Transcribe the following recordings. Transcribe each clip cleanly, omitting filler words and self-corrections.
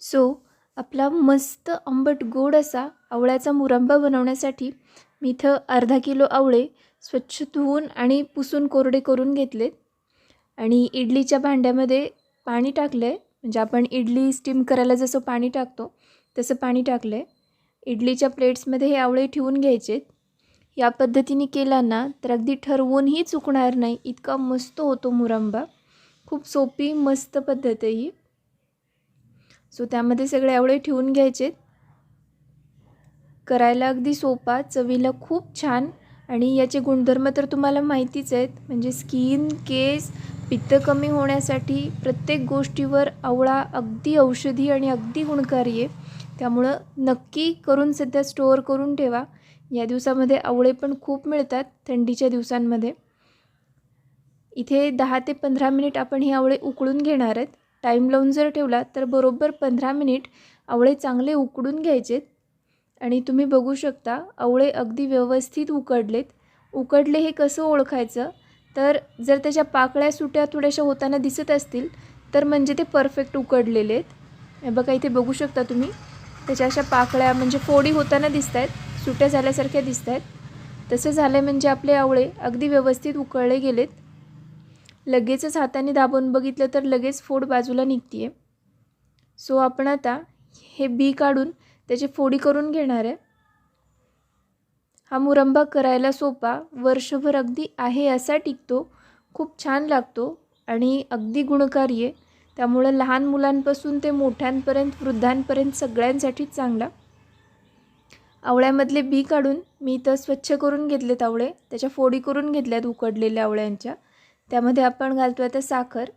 So आपला मस्त आंबट गोड असा आवळ्याचा मुरंबा बनवण्यासाठी मी इथं अर्धा किलो आवळे स्वच्छ धुवून आणि पुसून कोरडे करून घेतलेत. आणि इडलीच्या भांड्यामध्ये पाणी टाकलं आहे. म्हणजे आपण इडली स्टीम करायला जसं पाणी टाकतो तसं पाणी टाकलं आहे. इडलीच्या प्लेट्समध्ये हे आवळे ठेवून घ्यायचेत. या पद्धतीने केला ना तर अगदी ठरवूनही चुकणार नाही, इतका मस्त होतो मुरंबा. खूप सोपी मस्त पद्धत आहे ही. सो त्यामध्ये सगळे आवळे ठेवून घ्यायचेत. करायला अगदी सोपा, चवीला खूप छान आणि याचे गुणधर्म तर तुम्हाला माहितीच आहेत. म्हणजे स्किन, केस, पित्त कमी होण्यासाठी प्रत्येक गोष्टीवर आवळा अगदी औषधी आणि अगदी गुणकारी आहे. त्यामुळं नक्की करून सध्या स्टोअर करून ठेवा. या दिवसामध्ये आवळे पण खूप मिळतात थंडीच्या दिवसांमध्ये. इथे 10 ते 15 मिनिट आपण हे आवळे उकळून घेणार आहेत. टाईम लावून जर ठेवला तर बरोबर 15 मिनिट आवळे चांगले उकडून घ्यायचेत. आणि तुम्ही बघू शकता आवळे अगदी व्यवस्थित उकडलेत. उकडले हे कसं ओळखायचं, तर जर त्याच्या पाकळ्या सुट्या थोड्याशा होताना दिसत असतील तर म्हणजे ते परफेक्ट उकडलेले आहेत. हे बघा इथे बघू शकता तुम्ही, त्याच्या अशा पाकळ्या म्हणजे फोडी होताना दिसत आहेत, सुट्या झाल्यासारख्या दिसत आहेत. तसं झालं म्हणजे आपले आवळे अगदी व्यवस्थित उकळले गेलेत. लगेचच हाताने दाबून बघितलं तर लगेच फोड बाजूला निघते आहे. सो आपण आता हे बी काढून त्याची फोडी करून घेणार आहे. हा मुरंबा करायला सोपा, वर्षभर अगदी आहे असा टिकतो, खूप छान लागतो आणि अगदी गुणकारी आहे. त्यामुळं लहान मुलांपासून ते मोठ्यांपर्यंत, वृद्धांपर्यंत सगळ्यांसाठी चांगला. आवळ्यामधले बी काढून मी इथं स्वच्छ करून घेतलेत आवळे, त्याच्या फोडी करून घेतल्यात उकडलेल्या आवळ्यांच्या. त्यामध्ये आपण घालतो आता साखर.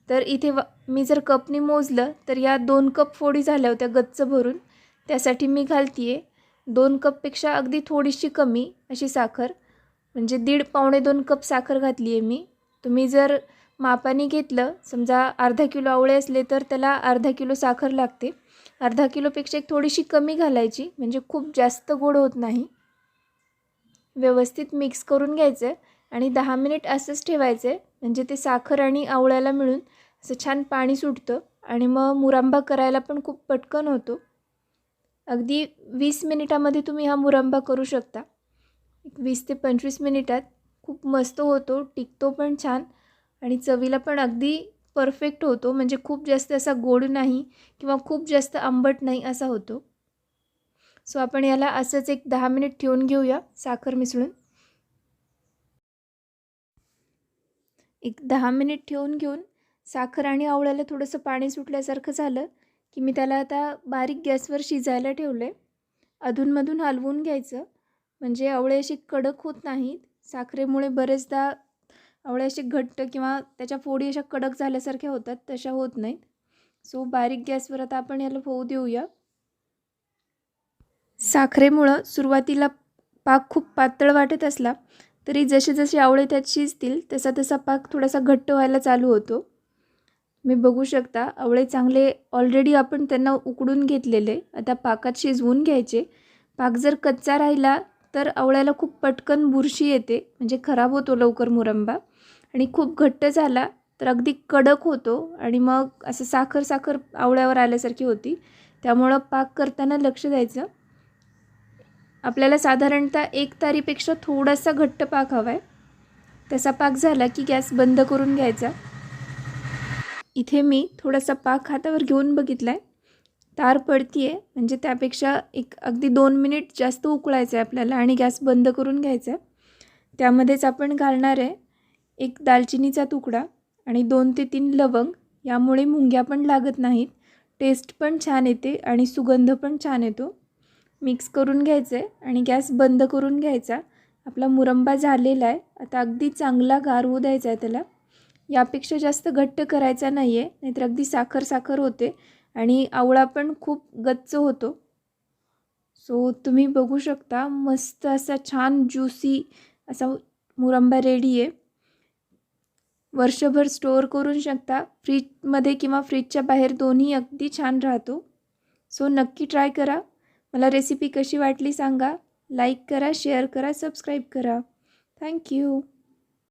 तर इथे मी जर कपनी मोजलं तर या 2 कप फोडी झाल्या होत्या गच्च भरून. त्यासाठी मी घालते आहे 2 कपपेक्षा अगदी थोडीशी कमी अशी साखर, म्हणजे 1.5-2 कप साखर घातली आहे मी. तुम्ही जर मापाने घेतलं, समजा अर्धा किलो आवळे असले तर त्याला अर्धा किलो साखर लागते. अर्धा किलोपेक्षा एक थोडीशी कमी घालायची, म्हणजे खूप जास्त गोड होत नाही. व्यवस्थित मिक्स करून घ्यायचं आणि 10 मिनिट असंच ठेवायचं आहे. म्हणजे ते साखर आणि आवळ्याला मिळून असं छान पाणी सुटतं आणि मग मुरंबा करायला पण खूप पटकन होतो. अगदी 20 मिनिटामध्ये तुम्ही हा मुरंबा करू शकता. 20 ते 25 मिनिटात खूप मस्त होतो, टिकतो पण छान आणि चवीला पण अगदी परफेक्ट होतो. म्हणजे खूप जास्त असा गोड नाही किंवा खूप जास्त आंबट नाही असा होतो. सो आपण याला असंच एक 10 मिनिट ठेवून घेऊया साखर मिसळून. एक 10 मिनिट ठेवून घेऊन साखर आणि आवळ्याला थोडंसं पाणी सुटल्यासारखं झालं की मी त्याला आता बारीक गॅसवर शिजायला ठेवलं आहे. अधूनमधून हलवून घ्यायचं, म्हणजे आवळे असे कडक होत नाहीत. साखरेमुळे बरेचदा आवळे असे घट्ट किंवा त्याच्या फोडी अशा कडक झाल्यासारख्या होतात, तशा होत नाहीत. सो बारीक गॅसवर आता आपण याला होऊ देऊया. साखरेमुळं सुरुवातीला पाक खूप पातळ वाटत असला तरी जसे जसे आवळे त्यात शिजतील तसा तसा पाक थोडासा घट्ट व्हायला चालू होतो. मी बघू शकता आवळे चांगले ऑलरेडी आपण त्यांना उकडून घेतलेले, आता पाकात शिजवून घ्यायचे. पाक जर कच्चा राहिला तर आवळ्याला खूप पटकन बुरशी येते, म्हणजे खराब होतो लवकर मुरंबा. आणि खूप घट्ट झाला तर अगदी कडक होतो आणि मग असं साखर साखर आवळ्यावर आल्यासारखी होती. त्यामुळं पाक करताना लक्ष द्यायचं. आपल्याला साधारणतः 1 तारीपेक्षा थोडासा घट्ट पाक हवा आहे. तसा पाक झाला की गॅस बंद करून घ्यायचा. इथे मी थोडासा पाक हातावर घेऊन बघितला आहे, तार पडती आहे, म्हणजे त्यापेक्षा एक अगदी 2 मिनिट जास्त उकळायचं आहे आपल्याला आणि गॅस बंद करून घ्यायचा आहे. त्यामध्येच आपण घालणार आहे एक दालचिनीचा तुकडा आणि 2 ते 3 लवंग. यामुळे मुंग्या पण लागत नाहीत, टेस्ट पण छान येते आणि सुगंध पण छान येतो. मिक्स करून घ्यायचं आहे आणि गॅस बंद करून घ्यायचा. आपला मुरंबा झालेला आहे. आता अगदी चांगला गार होऊ द्यायचा आहे त्याला. यापेक्षा जास्त घट्ट करायचा नाही आहे, नाहीतर अगदी साखर साखर होते आणि आवळा पण खूप गच्च होतो. सो तुम्ही बघू शकता मस्त असा छान ज्युसी असा मुरंबा रेडी आहे. वर्षभर स्टोअर करू शकता, फ्रीजमध्ये किंवा फ्रीजच्या बाहेर दोन्ही अगदी छान राहतो. सो नक्की ट्राय करा. मला रेसिपी कशी वाटली सांगा. लाईक करा, शेअर करा, सबस्क्राईब करा. थँक्यू.